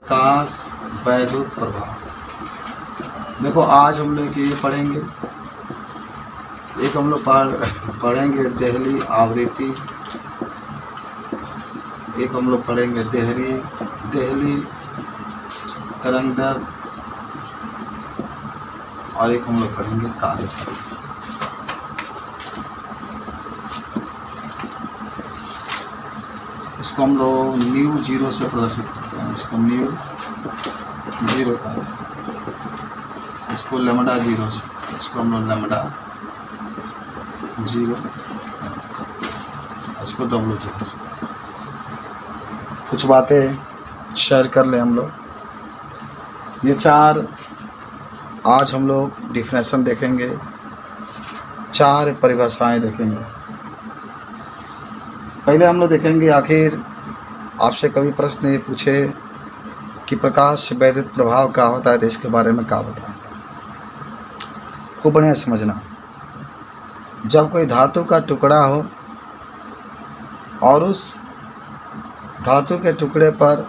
प्रकाश वैद्युत प्रभाव। देखो आज हम लोग ये पढ़ेंगे, एक हम लोग पढ़ेंगे देहली आवृत्ति, एक हम लोग पढ़ेंगे देहली तरंग दर, और एक हम लोग पढ़ेंगे कार्यफल। इसको हम लोग न्यू जीरो से प्रदर्शित करते हैं। इसको न्यू जीरो कहते हैं, इसको लैम्डा जीरो से, इसको हम लोग लैम्डा जीरो, इसको डब्ल्यू जीरो से। कुछ बातें शेयर कर ले हम लोग। ये चार आज हम लोग डिफिनेशन देखेंगे, चार परिभाषाएं देखेंगे। पहले हम लोग देखेंगे, आखिर आपसे कभी प्रश्न ये पूछे कि प्रकाश वैद्युत प्रभाव क्या होता है तो इसके बारे में क्या बताएं। को बढ़िया समझना, जब कोई धातु का टुकड़ा हो और उस धातु के टुकड़े पर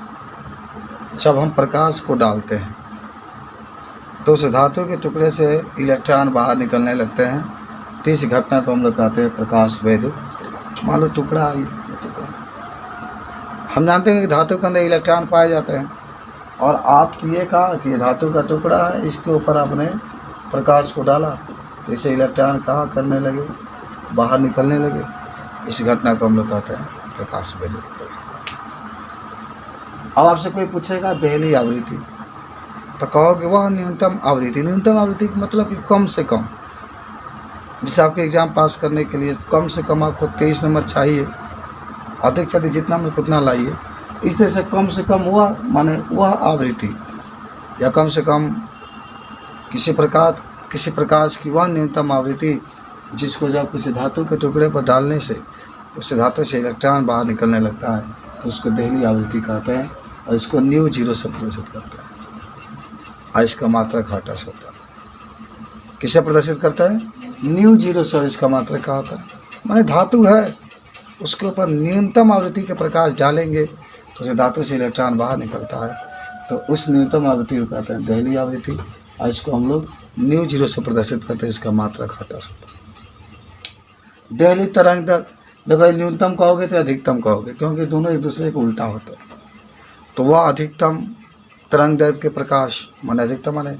जब हम प्रकाश को डालते हैं तो उस धातु के टुकड़े से इलेक्ट्रॉन बाहर निकलने लगते हैं, तो इस घटना को हम लोग कहते हैं प्रकाश वैद्युत। मान लो टुकड़ा, हम जानते हैं कि धातु के अंदर इलेक्ट्रॉन पाए जाते हैं, और आप ये कहा कि धातु का टुकड़ा है, इसके ऊपर आपने प्रकाश को डाला तो इसे इलेक्ट्रॉन कहाँ करने लगे, बाहर निकलने लगे। इस घटना को हम लोग कहते हैं प्रकाश वैद्युत। अब आपसे कोई पूछेगा देहली आवृत्ति, तो कहोगे वह न्यूनतम आवृत्ति। न्यूनतम आवृत्ति का मतलब कि कम से कम, जैसे आपके एग्ज़ाम पास करने के लिए कम से कम आपको 23 नंबर चाहिए, अधिक से अधिक जितना में उतना लाइए। इस तरह से कम हुआ माने वह आवृत्ति, या कम से कम किसी प्रकाश की वह न्यूनतम आवृत्ति जिसको जब किसी धातु के टुकड़े पर डालने से उस धातु से इलेक्ट्रॉन बाहर निकलने लगता है तो उसको देहली आवृत्ति कहते हैं, और इसको न्यू जीरो से प्रदर्शित करते हैं। और इसका मात्रक घाटा होता है। किसे प्रदर्शित करता है? न्यू जीरो से। इसका मात्रक क्या होता है? माने धातु है, उसके ऊपर न्यूनतम आवृत्ति के प्रकाश डालेंगे तो उसे धातु से इलेक्ट्रॉन बाहर निकलता है, तो उस न्यूनतम आवृत्ति को कहते हैं देहली आवृत्ति, और इसको हम लोग न्यू जीरो से प्रदर्शित करते हैं। इसका मात्रक घाटा होता है। देहली तरंग दर, देखो न्यूनतम कहोगे तो अधिकतम कहोगे, क्योंकि दोनों एक दूसरे को उल्टा होते हैं। तो वह अधिकतम तरंग दैर्घ्य के प्रकाश माने अधिकतम माने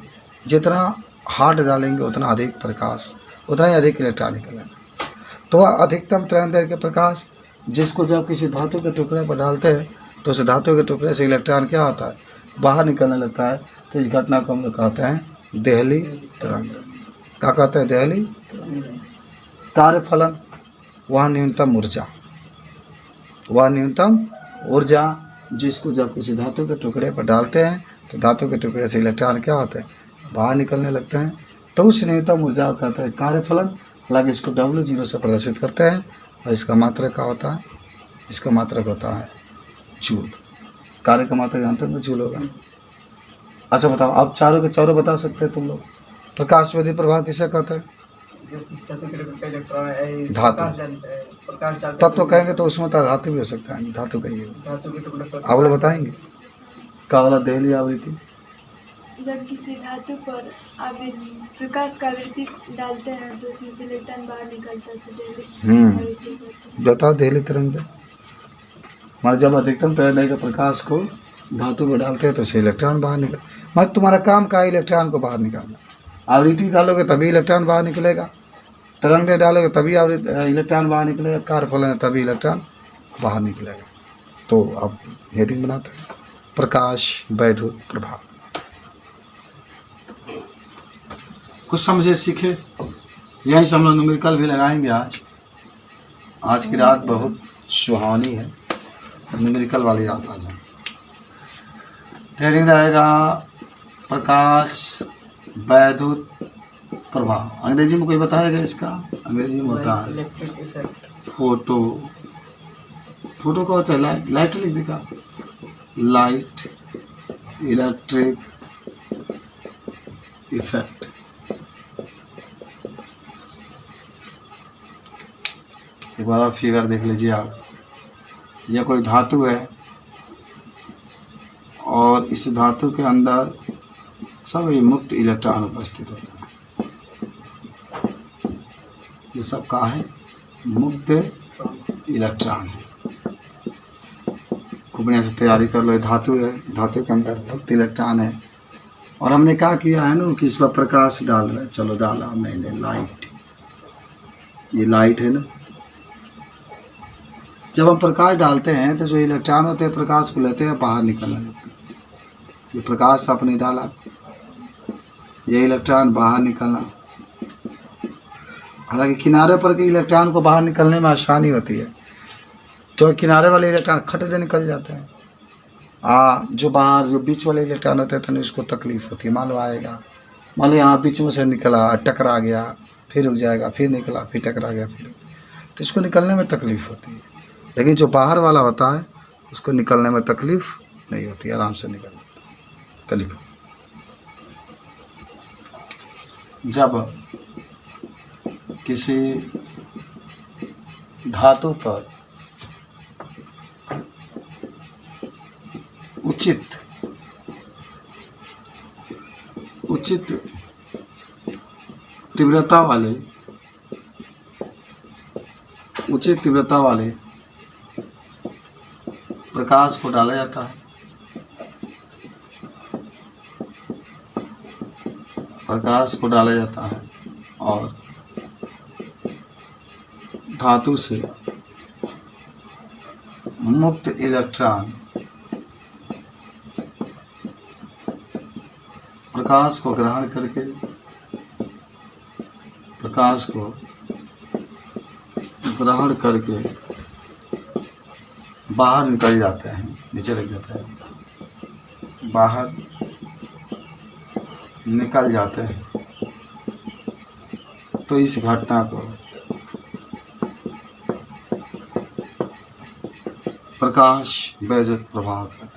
जितना हार्ड डालेंगे उतना अधिक प्रकाश, उतना ही अधिक इलेक्ट्रॉन निकलेंगे। तो वह अधिकतम तरंग दैर्घ्य के प्रकाश जिसको जब किसी धातु के टुकड़े पर डालते हैं तो उस धातु के टुकड़े से इलेक्ट्रॉन क्या होता है? बाहर निकलने लगता है। तो इस घटना को हम लोग कहते हैं देहली तरंग। क्या कहते हैं? देहली कार्यफलन, वह न्यूनतम ऊर्जा जिसको जब किसी धातु के टुकड़े पर डालते हैं तो धातु के टुकड़े से इलेक्ट्रॉन क्या होते हैं? बाहर निकलने लगते हैं, तो उस न्यूनतम ऊर्जा को कहते हैं कार्यफलन। हालांकि इसको डब्ल्यू जीरो से प्रदर्शित करते हैं, और इसका मात्रक क्या होता है? इसका मात्रक होता है जूल। कार्य का मात्रक जानते हैं तो जूल होगा। अच्छा बताओ, आप चारों के चारों बता सकते हैं तुम लोग। प्रकाश वैद्युत प्रभाव किसे कहते हैं? धातु। तत्व कहेंगे तो उसमें तो धातु भी हो सकता है, धातु कहिए। आप लोग बताएंगे क्या वाला देहली आवृत्ति? जब किसी धातु पर आप प्रकाश का आवृत्ति डालते हैं तो उसमें से इलेक्ट्रॉन बाहर निकलता है। बताओ देहली तरंग दर। हमारे जब अधिकतम तरंग दैर्घ्य के प्रकाश को धातु में डालते हैं तो उससे इलेक्ट्रॉन बाहर निकल, मतलब तुम्हारा काम का इलेक्ट्रॉन को बाहर निकालना। आवृत्ति डालोगे तभी इलेक्ट्रॉन बाहर निकलेगा, तरंग दैर्घ्य डालोगे तभी इलेक्ट्रॉन बाहर निकलेगा, कार्यफलन तभी इलेक्ट्रॉन बाहर निकलेगा। तो अब हेडिंग बनाते हैं प्रकाश वैद्युत प्रभाव। कुछ समझे सीखे, यहीं से हम लोग न्यूमेरिकल भी लगाएंगे। आज की रात बहुत सुहावनी है, न्यूमेरिकल वाली रात आज है। हेडिंग रहेगा प्रकाश वैद्युत प्रभाव। अंग्रेजी में कोई बताएगा इसका? अंग्रेजी में होता है फोटो का होता है लाइट लिख देगा, लाइट इलेक्ट्रिक इफेक्ट। एक बार और फिगर देख लीजिए आप। यह कोई धातु है और इस धातु के अंदर सभी मुक्त इलेक्ट्रॉन उपस्थित होता है। ये सब का है? मुक्त इलेक्ट्रॉन है। खूब बढ़िया से तैयारी कर लो। धातु है, धातु के अंदर मुक्त इलेक्ट्रॉन है। और हमने क्या किया है ना कि इस पर प्रकाश डाल रहे हैं। चलो डाला मैंने लाइट, ये लाइट है ना। जब हम प्रकाश डालते हैं तो जो इलेक्ट्रॉन होते हैं प्रकाश को लेते हैं, बाहर निकलने लगते हैं। ये प्रकाश आपने डाला, ये इलेक्ट्रॉन बाहर निकलना। हालांकि किनारे पर के इलेक्ट्रॉन को बाहर निकलने में आसानी होती है, तो किनारे वाले इलेक्ट्रॉन खट दे निकल जाते हैं। जो बाहर जो बीच वाले इलेक्ट्रॉन होते हैं तो उसको तकलीफ होती है। मान लो आएगा, मान लो यहाँ बीच में से निकला, टकरा गया, फिर रुक जाएगा, फिर निकला, फिर टकरा गया, फिर तो इसको निकलने में तकलीफ होती है। लेकिन जो बाहर वाला होता है उसको निकलने में तकलीफ नहीं होती, आराम से निकल जाता है। जब किसी धातु पर उचित तीव्रता वाले प्रकाश को डाला जाता है। और धातु से मुक्त इलेक्ट्रॉन प्रकाश को ग्रहण करके बाहर निकल जाते हैं, नीचे लग जाते हैं, बाहर निकल जाते हैं। तो इस घटना को प्रकाश वैद्युत प्रभाव कहते हैं।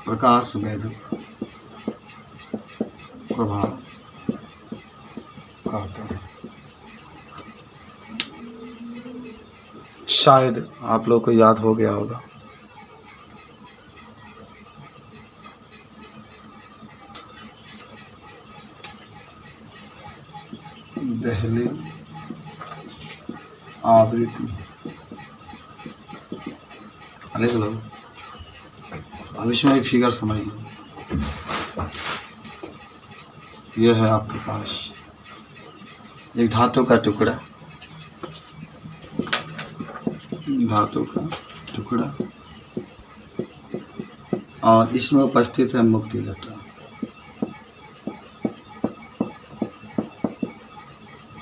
प्रकाश वैद्युत प्रभाव कहते हैं। शायद आप लोग को याद हो गया होगा। देहली आवृत्ति लिख लो। अब इसमें फिगर समझ लो। ये है आपके पास एक धातु का टुकड़ा, और इसमें उपस्थित है मुक्त इलेक्ट्रॉन।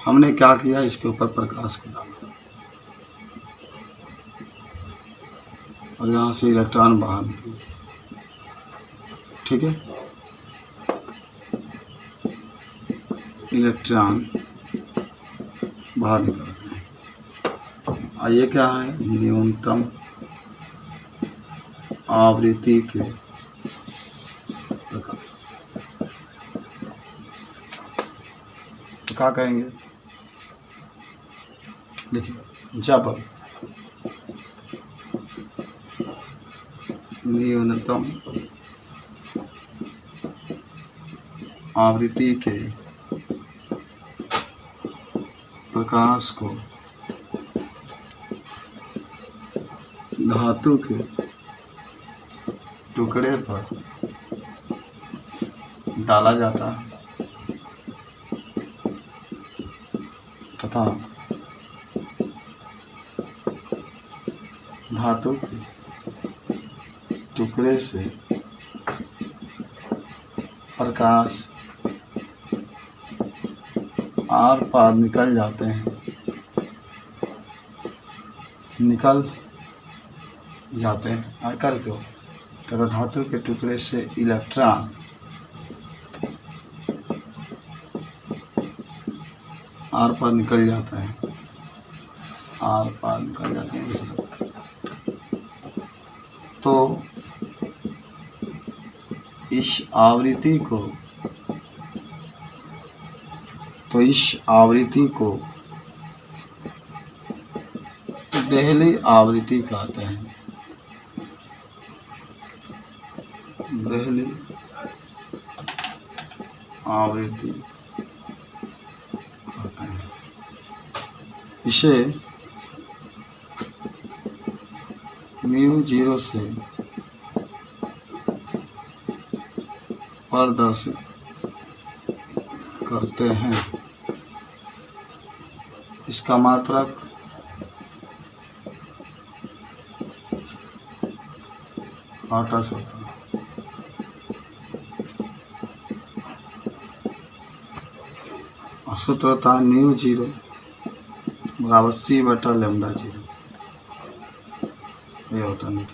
हमने क्या किया, इसके ऊपर प्रकाश को डाला और यहाँ से इलेक्ट्रॉन बाहर निकले। ठीक है, इलेक्ट्रॉन बाहर निकल रहे हैं। और ये क्या है, न्यूनतम आवृत्ति के प्रकाश। तो क्या कहेंगे, देखिए, जब न्यूनतम आवृत्ति के प्रकाश को धातु के टुकड़े पर डाला जाता है तथा धातु के टुकड़े से प्रकाश आर पार निकल जाते हैं, आकर के तथा धातु के टुकड़े से इलेक्ट्रॉन आर पार निकल जाता है, तो इस आवृत्ति को देहली आवृत्ति कहते हैं। देहली आवृत्ति कहते हैं। इसे μ0 से प्रदर्शित करते हैं। इसका मात्रक आटा होता है। और सूत्र था μ0 बराबर c/λ0। ये होता नहीं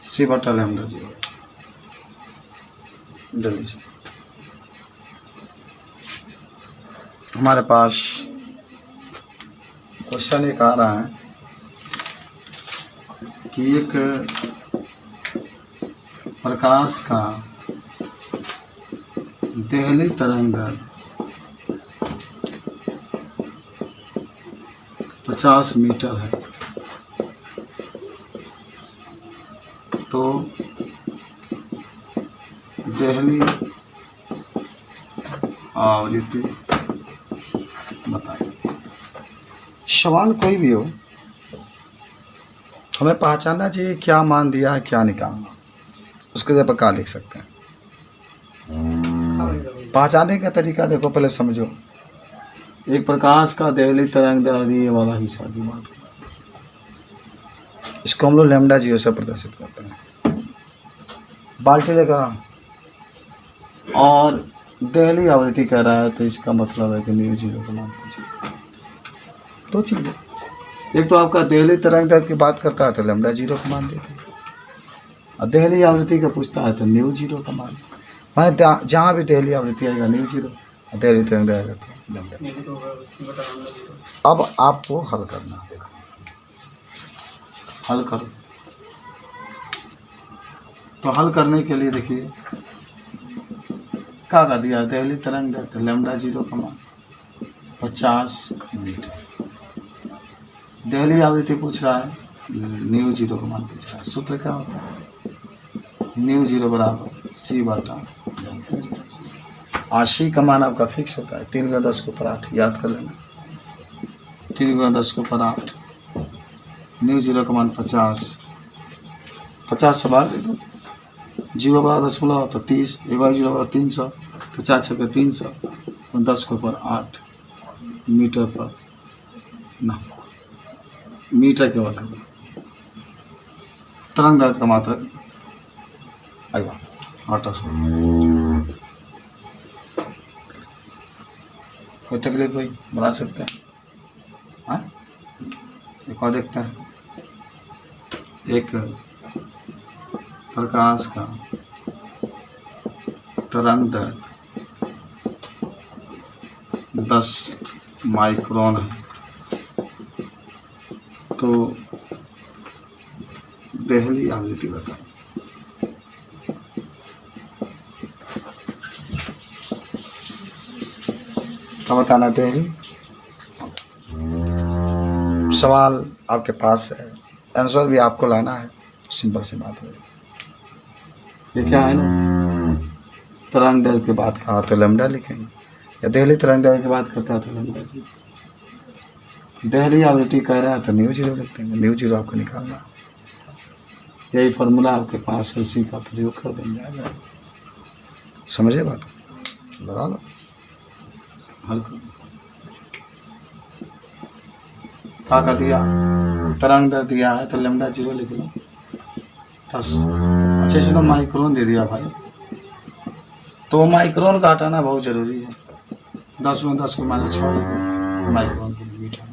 c/λ0। जल्दी से हमारे पास क्वेश्चन एक आ रहा है कि एक प्रकाश का देहली तरंगदैर्घ्य 50 मीटर है, तो देहली आवृत्ति बताइए। सवाल कोई भी हो, हमें पहचानना चाहिए क्या मान दिया है, क्या निकालना। उसके जगह पर क्या लिख सकते हैं। पहचानने का तरीका देखो, पहले समझो। एक प्रकाश का देहली तरंगदैर्घ्य ये वाला हिस्सा की बात, इसको हम लोग λ0 से प्रदर्शित करते हैं। बाल्टी लेकर और देहली आवृत्ति कह रहा है, तो इसका मतलब है कि μ0 का मान पूछिए। दो चीज़ें, एक तो आपका देहली तरंगदैर्घ्य की बात करता है तो λ0 का मान देते हैं, और देहली आवृत्ति का पूछता है तो μ0 का मान। माने जहाँ भी देहली आवृत्ति आएगा μ0, देहली तरंगदैर्घ्य तो λ0। अब आपको हल करना है, हल करो। तो हल करने के लिए देखिए क्या कर दिया, देहली तरंगदैर्घ्य तो λ0 का मान 50 मीटर। देहली आवृत्ति पूछ रहा है, μ0 का मान पूछ रहा है। सूत्र क्या होता है, μ0 बराबर c/λ0। c का मान आपका फिक्स होता है 3 × 10⁸, याद कर लेना। 3 × 10⁸, μ0 का मान 50 से बाहर दे दो, 0 बराबर दशमलव तो 30, 1/0 बराबर 300, 50 × 300, 10⁸ मीटर पर ना, मीटर के बराबर तरंगदैर्घ्य का मात्रक आएगा 800। कोई तकलीफ कोई बना सकते हैं। हाँ, एक और देखते हैं। एक प्रकाश का तरंगदैर्घ्य 10 माइक्रोन है, तो देहली आवृत्ति बताओ। क्या बताना देहली? सवाल आपके पास है, आंसर भी आपको लाना है। सिंपल सी बात है। ये क्या है ना, तरंगदैर्घ्य की बात कहा तो लैम्डा लिखेंगे, या देहली तरंगदैर्घ्य की बात करता है तो लैम्डा जी। देहली आवृत्ति कह रहा है तो μ0 लिख देंगे। μ0 आपको निकालना, यही फार्मूला आपके पास है, इसी का प्रयोग कर बन जाएगा। समझे बात? लगा लो, हल करो। क्या कर दिया, तरंगदैर्घ्य दिया है तो λ0 लिख लो 10। अच्छे से माइक्रोन दे दिया भाई, तो माइक्रोन का हटाना बहुत जरूरी है। 10 में 10 को -6 माइक्रोन मीटर।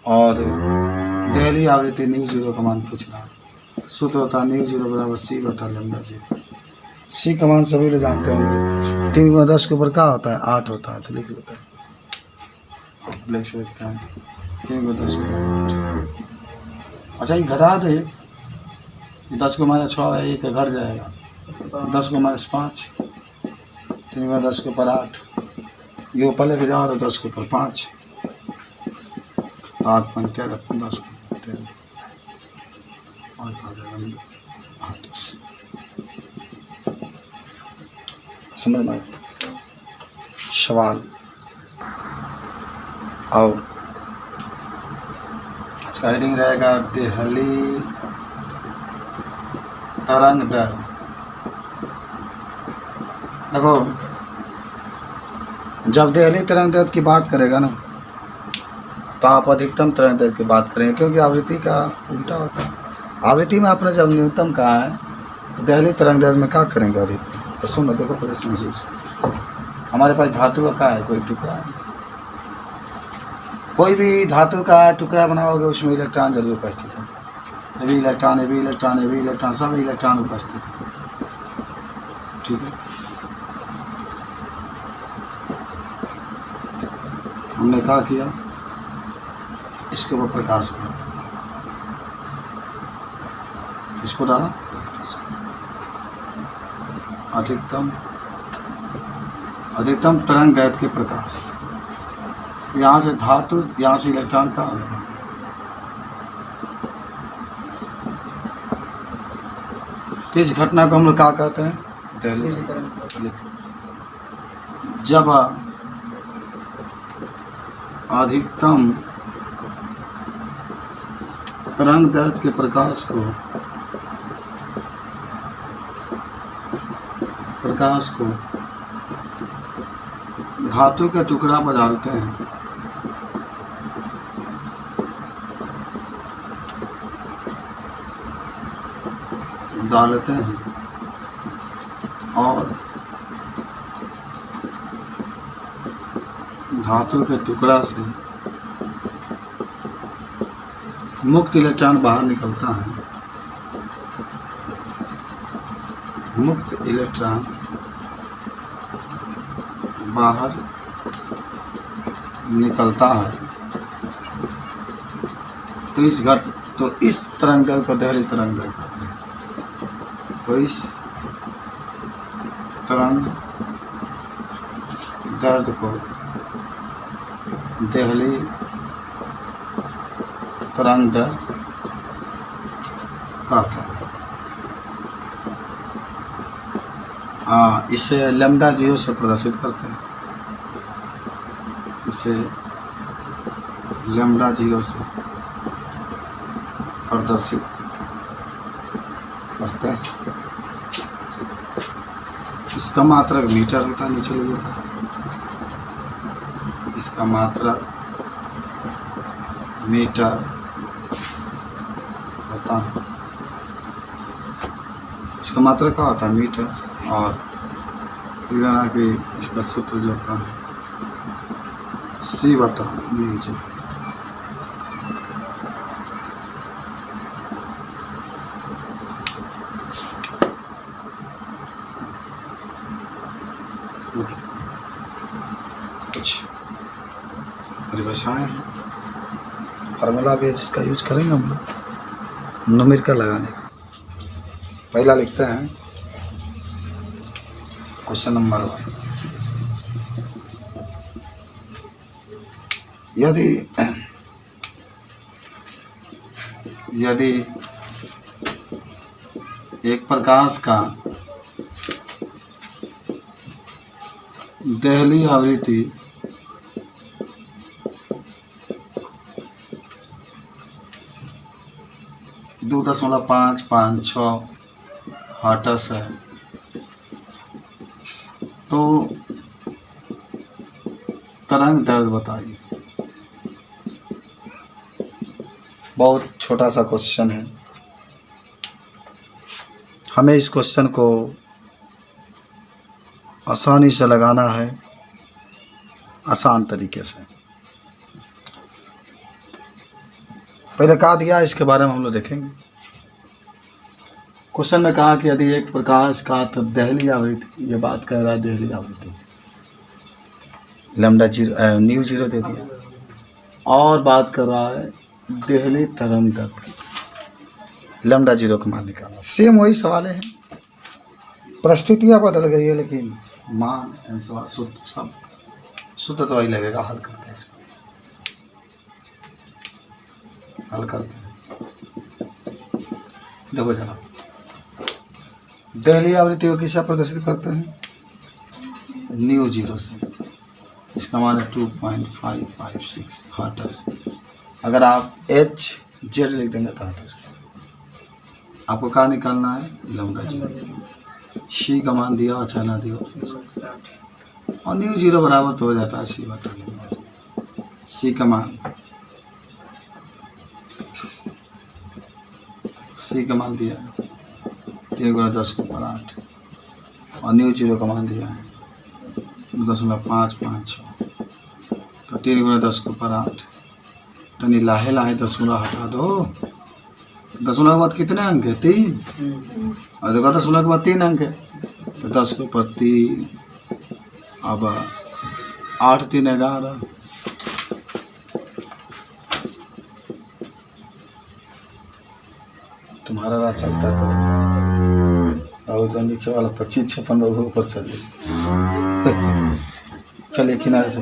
और देहली आवृत्ति μ0 का मान पूछ रहा है। सूत्र होता है μ0 बराबर c/λ0। c का मान सभी लोग जानते होंगे। 3 × 10 के ऊपर क्या होता है, 8 होता है, तो लिख लेते हैं। लिख सकते हैं 3 × 10 के 8। अच्छा, ये घटा दे, 10 को -6 है, एक घट जाएगा। 10 को -5, 3 × 10 के ऊपर 8, ये ऊपर लेके जाओ तो 10 के ऊपर 5, 8 5 क्या 10 समझ में सवाल। और इसका हेडिंग रहेगा देहली तरंग दर। देखो जब देहली तरंग दर की बात करेगा ना तो आप अधिकतम तरंग दर की बात करेंगे, क्योंकि आवृत्ति का उल्टा होता है। आवृत्ति में आपने जब न्यूनतम कहा है तो देहली तरंग दर में क्या करेंगे अधिकतम। तो सुनो देखो पहले समझिए। हमारे पास धातु का है कोई टुकड़ा है, कोई भी धातु का टुकड़ा बनाओगे उसमें इलेक्ट्रॉन जरूर उपस्थित है। ये भी इलेक्ट्रॉन, ये भी इलेक्ट्रॉन, ये भी इलेक्ट्रॉन, सब इलेक्ट्रॉन उपस्थित है। ठीक है, हमने क्या किया, इसके ऊपर प्रकाश को, किसको डाला, अधिकतम तरंग दैर्घ्य के प्रकाश। यहाँ से धातु, यहाँ से इलेक्ट्रॉन का आ गया। तो इस घटना को हम लोग क्या कहते हैं, देहली। जब अधिकतम तरंग दैर्घ्य के प्रकाश को धातु के टुकड़ा पर डालते हैं और धातु के टुकड़ा से मुक्त इलेक्ट्रॉन बाहर निकलता है। मुक्त इलेक्ट्रॉन बाहर निकलता है। तो इस तरंग दैर्घ्य को देहली तरंग दैर्घ्य कहते हैं। तो इस तरंग दैर्घ्य को देहली तरंग दैर्घ्य कहते हैं। इसे लैम्डा 0 से प्रदर्शित करते हैं। इसे लैम्डा 0 से प्रदर्शित करते हैं। इसका मात्रक मीटर होता है, नीचे लिखा था। इसका मात्रक मीटर होता है। इसका मात्रक क्या होता है, मीटर। और जाना कि इसका सूत्र जो था C/μ। कुछ परिभाषाएं हैं, फार्मूला भी है जिसका यूज करेंगे हम लोग न्यूमेरिकल लगाने का। पहला लिखते हैं क्वेश्चन नंबर 1। यदि एक प्रकाश का देहली आवृत्ति 2.556 हर्ट्ज है तो तरंग दैर्घ्य बताइए। बहुत छोटा सा क्वेश्चन है। हमें इस क्वेश्चन को आसानी से लगाना है, आसान तरीके से। पहले कहा दिया, इसके बारे में हम लोग देखेंगे। क्वेश्चन में कहा कि यदि एक प्रकाश का तब देहली आवृत्ति, ये बात कह रहा है देहली आवृत्ति, लैम्डा 0 न्यू 0 दे दिया, और बात कर रहा है देहली तरंग दैर्घ्य, लैम्डा 0 का मान निकालना। सेम वही सवाल है, परिस्थितियाँ बदल गई है लेकिन मान सूत्र सब सूत्र तो वही लगेगा। हल करते हैं इसको, हल करते हैं। देखो जनाब, दहलीय आवृत्ति को किससे प्रदर्शित करते हैं? न्यू जीरो से। इसका मान है 2.556 हर्ट्ज। अगर आप एच जेड लिख देंगे तो हर्ट्ज। आपको क्या निकालना है? Lambda zero. सी का मान दिया और चाहे ना दिया, और न्यू जीरो बराबर तो हो जाता है सी बटा लैम्डा। सी का मान दिया है 3 × 10⁻8 और न्यू जीरो का मान दिया है 0.556। तो 3 × 10⁻8। तनी लाहे लाहे दशमलव हटा दो। दशमलव के बाद कितने अंक है? 3। और देखो दशमलव के बाद 3 अंक है, तो 10⁻3। अब 8 3 11। तुम्हारा राह चलता है तो और जो नीचे वाला 25 56 ऊपर चलिए। चलिए किनारे से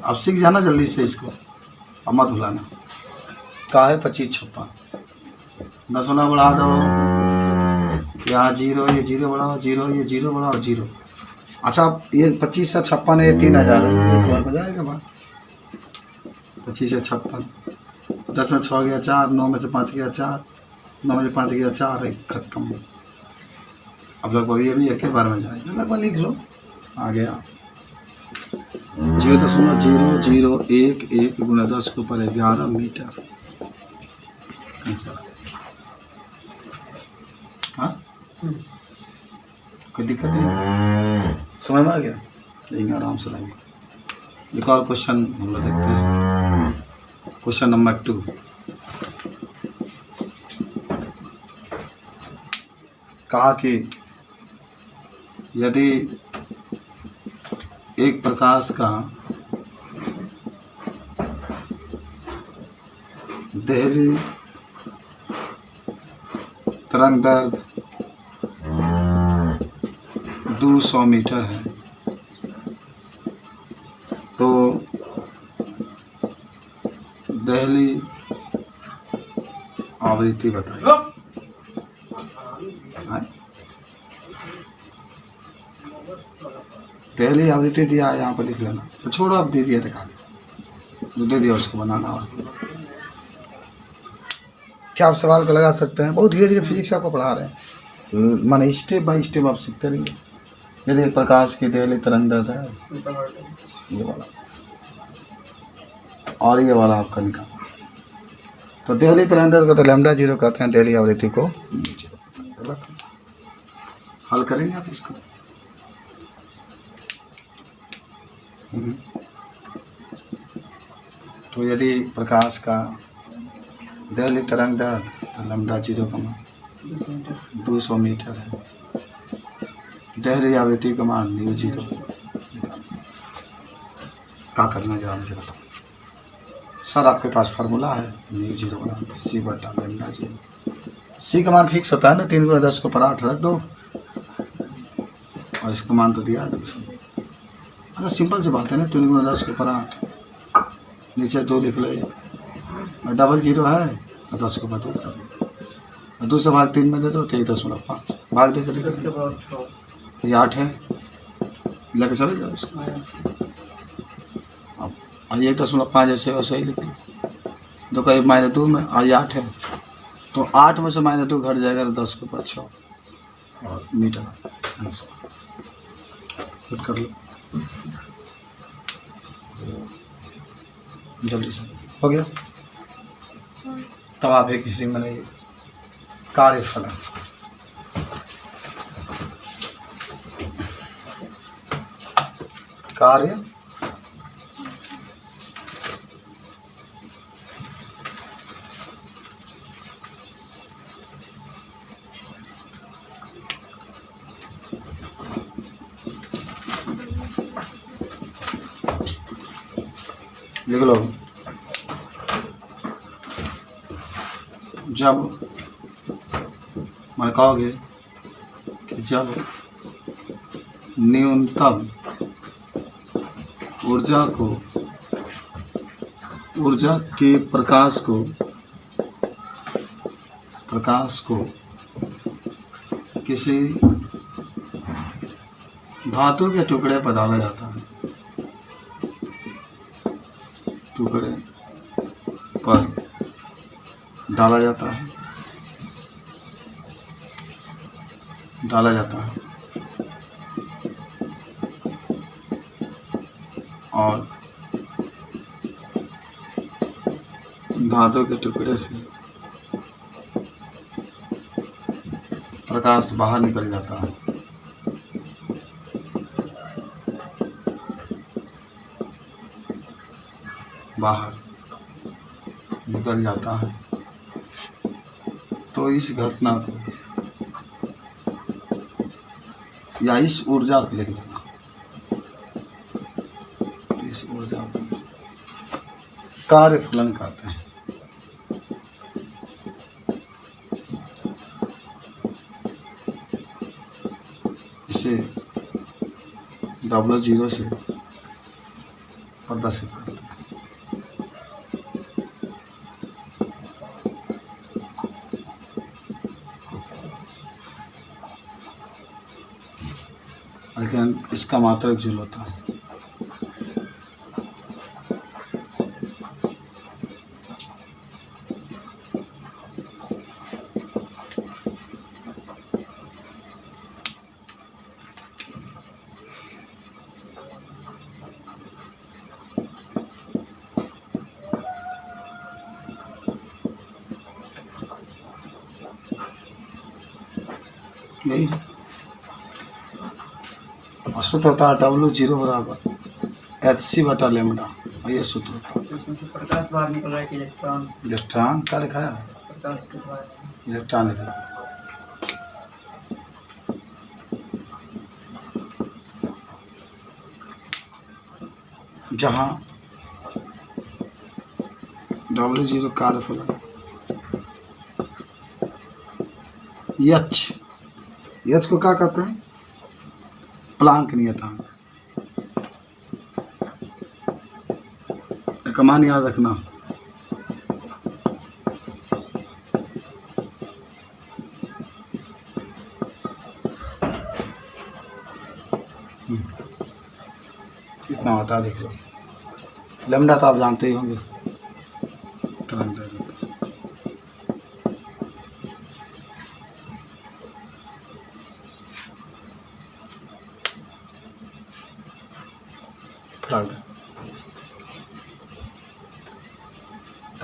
आप सीख जाना जल्दी से इसको, अब मत भुलाना। का है 25 56। दशमलव बढ़ा दो, यहाँ 0, ये 0 बढ़ाओ, 0, ये 0 बढ़ाओ, 0। अच्छा, ये 25 से 56 है, 3000 एक बार बजाएगा बात। 25 से 56, 10 में 6 गया 4, 9 में से 5 गया 4, 9 में से 5 गया 4, खत्म। अब लगभग ये भी एक ही बार में जाएगा, लगभग लिख लो। आ गया 0.0011 × 10⁻11 मीटर। हाँ, कोई दिक्कत नहीं? समझ में आ गया? लेकिन आराम से लगे। एक और क्वेश्चन हम लोग देखते हैं। Question number 2। कहा कि यदि एक प्रकाश का दहलीय तरंग दैर्ध्य 200 मीटर है, तो दहलीय आवृत्ति बताइए। दहलीय आवृत्ति दिया है, यहाँ पर लिख लेना। तो छोड़ो, अब दे दिया दिखा जो दे दिया उसको बनाना। और क्या आप सवाल को लगा सकते हैं? बहुत धीरे धीरे फिजिक्स आपको पढ़ा रहे हैं, माने स्टेप बाय स्टेप आप सीखते रहिए। यदि प्रकाश की दहलीय तरंग दैर्ध्य है ये वाला, और ये वाला आपका निकालना। तो दहलीय तरंग दैर्ध्य को तो लैम्डा जीरो कहते हैं, दहलीय आवृत्ति को हल करेंगे आप इसको। तो यदि प्रकाश का दहलीय तरंग दैर्ध्य तो लैम्डा जीरो का मान 200 मीटर है, दहलीय आवृत्ति का मान न्यू जीरो। क्या करना जरा मुझे बताओ सर? आपके पास फार्मूला है न्यू जीरो बना सी बटा लैम्डा जीरो। सी का मान फिक्स होता है ना, 3 × 10⁻8 रख दो, और इसका मान तो दिया है 200। अच्छा, सिंपल सी बात है ना, 3 × 10⁻8, नीचे 2 लिख लो, और डबल जीरो है तो 10 को 2 कर लो, 2 से भाग 3 में दे दो तो 1.5 भाग दे कर ये 8 है, लेके चले जाओ इसको। अब 1.5 ऐसे वैसे ही लिख लो, 2 का -2 में आई 8 है, तो 8 में से -2 घट जाएगा तो 10 के ऊपर 6 और मीटर आंसर। फिर कर लो जल्दी से, हो गया। तब आप एक हिस्ट्री बनाइए, कार्यफलन। कार्य लिख लो। जब मैं कहोगे कि जब न्यूनतम ऊर्जा के प्रकाश को किसी धातु के टुकड़े पर डाला जाता है, और धातु के टुकड़े से प्रकाश बाहर निकल जाता है। तो इस घटना को या इस ऊर्जा को लिख लेना। इस ऊर्जा को कार्यफलन कहते हैं। इसे W0 से प्रदर्शित करते हैं। लेकिन इसका मात्रक जूल होता है। यही सूत्र होता है W0 बराबर hc/λ। ये सूत्र होता है। उसमें से प्रकाश बाहर निकल रहा है कि इलेक्ट्रॉन क्या लिखा है? प्रकाश के द्वारा इलेक्ट्रॉन लिखा है। जहाँ W0 कार्यफलन यच को क्या कहते हैं? प्लांक नियतांक। एक मान याद रखना। कितना होता है देख लो। लैम्डा तो आप जानते ही होंगे।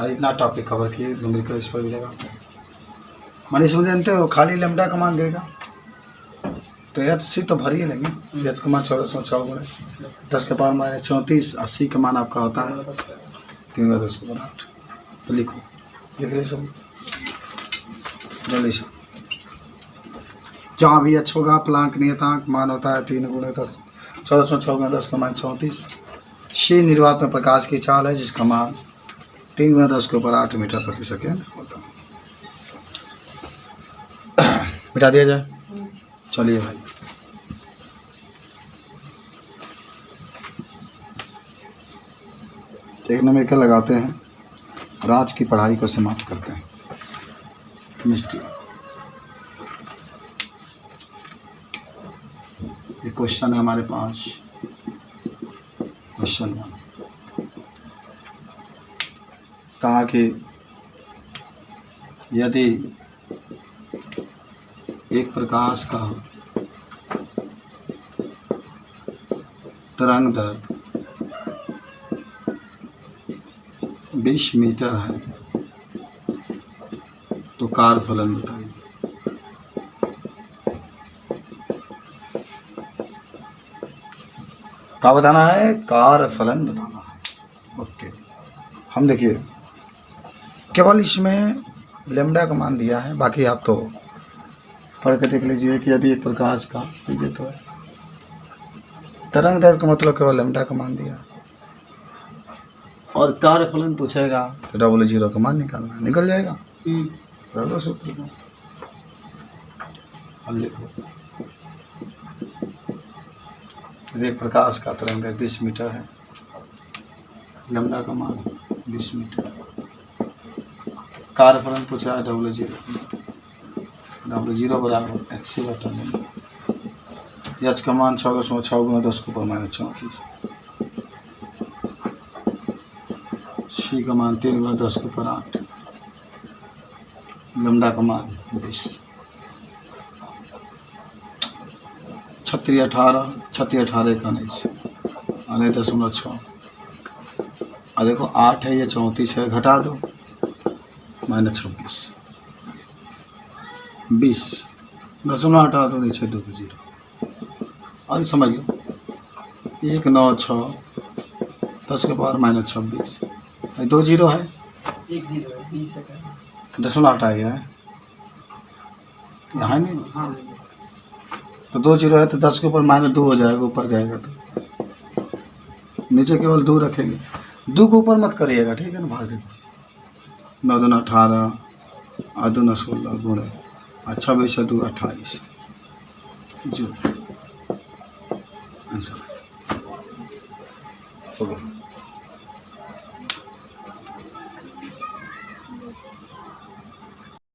इतना टॉपिक कवर किए न्यूमेरिकल इस पर मिलेगा। मानी समझ जानते हो खाली लैम्डा का मान देगा तो hc तो भर ही लेंगे। h का मान 1404 10 के पावर -34। 80 का मान आपका होता है 3×10⁸। तो लिख ले सब जल्दी से। जहाँ भी h होगा प्लांक नियतांक मान होता है 3×10 1404 का मान 34। शी निर्वात में प्रकाश की चाल है जिसका मान 3×10⁸ मीटर प्रति सेकेंड होता है। मिटा दिया जाए। चलिए भाई एक न्यूमेरिकल लगाते हैं और आज की पढ़ाई को समाप्त करते हैं। केमिस्ट्री ये क्वेश्चन है हमारे पास। क्वेश्चन 1 कहा कि यदि एक प्रकाश का तरंग दैर्घ्य 20 मीटर है तो कार्यफलन बताइए। क्या बताना है? कार्यफलन बताना है। ओके हम देखिए केवल इसमें लैम्डा का मान दिया है, बाकी आप तो पढ़ के देख लीजिए कि यदि एक प्रकाश का ये तो है तरंग दैर्घ्य का मतलब केवल लैम्डा का मान दिया और कार्यफलन पूछेगा तो W0 का मान निकालना है। निकल जाएगा पहला सूत्र का। अब लिखो यदि एक प्रकाश का तरंग 20 मीटर है लैम्डा का मान 20 मीटर। कार्यफलन पूछा है W0 बराबर HC बटा लैम्डा। H का मान 6.6 गुना 10 के ऊपर -34। C का मान 3 गुना 10 के ऊपर 8। लैम्डा का मान 20। 36 18 का 19 अने 0.6 और देखो 8 है, ये 34 है, घटा दो -26। 20 दशमलव हटा दो, नीचे 2 0 और समझ लो 196 10 के पावर -26 2 0 है, 1 0 है 20 है। दशमलव हटा गया है यहाँ नहीं, हाँ तो 2 0 है तो 10 के ऊपर -2 हो जाएगा, ऊपर जाएगा तो नीचे केवल 2 रखेंगे। 2 को ऊपर मत करिएगा, ठीक है ना, भाग देंगे। 9 दूना 18 और 2 16 गुणे 26 2 28 जो आंसर हो गया।